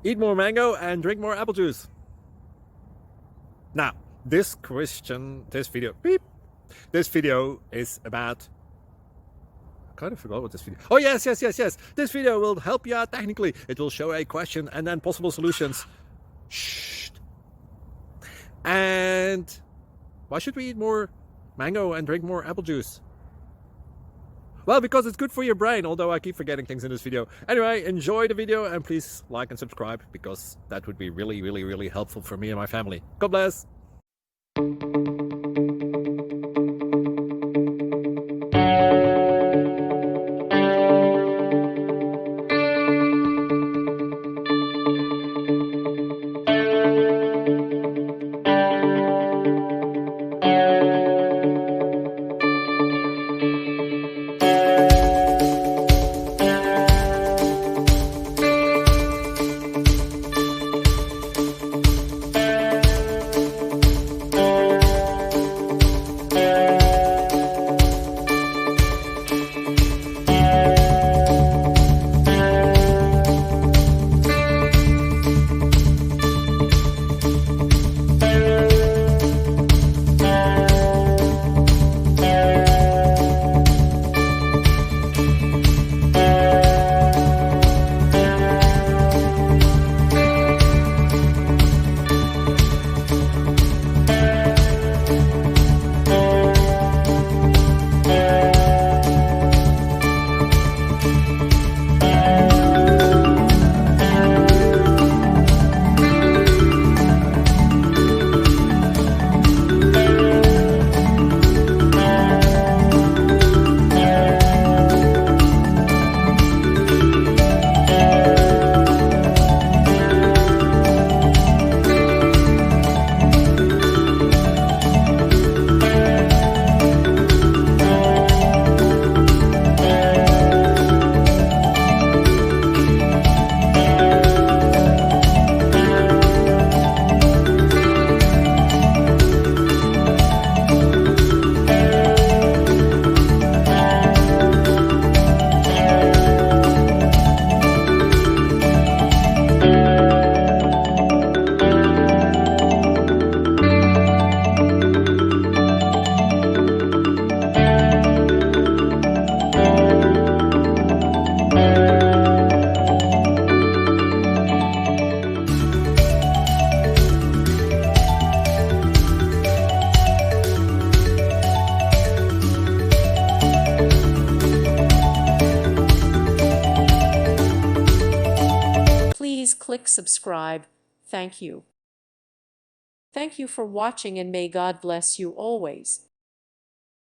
Eat more mango and drink more apple juice. Now, this video is about, I kind of forgot what this video. Oh, yes. This video will help you out technically. It will show a question and then possible solutions. Shh. And why should we eat more mango and drink more apple juice? Well, because it's good for your brain, although I keep forgetting things in this video. Anyway, enjoy the video and please like and subscribe, because that would be really helpful for me and my family. God bless. Please click subscribe. Thank you. Thank you for watching, and may God bless you always.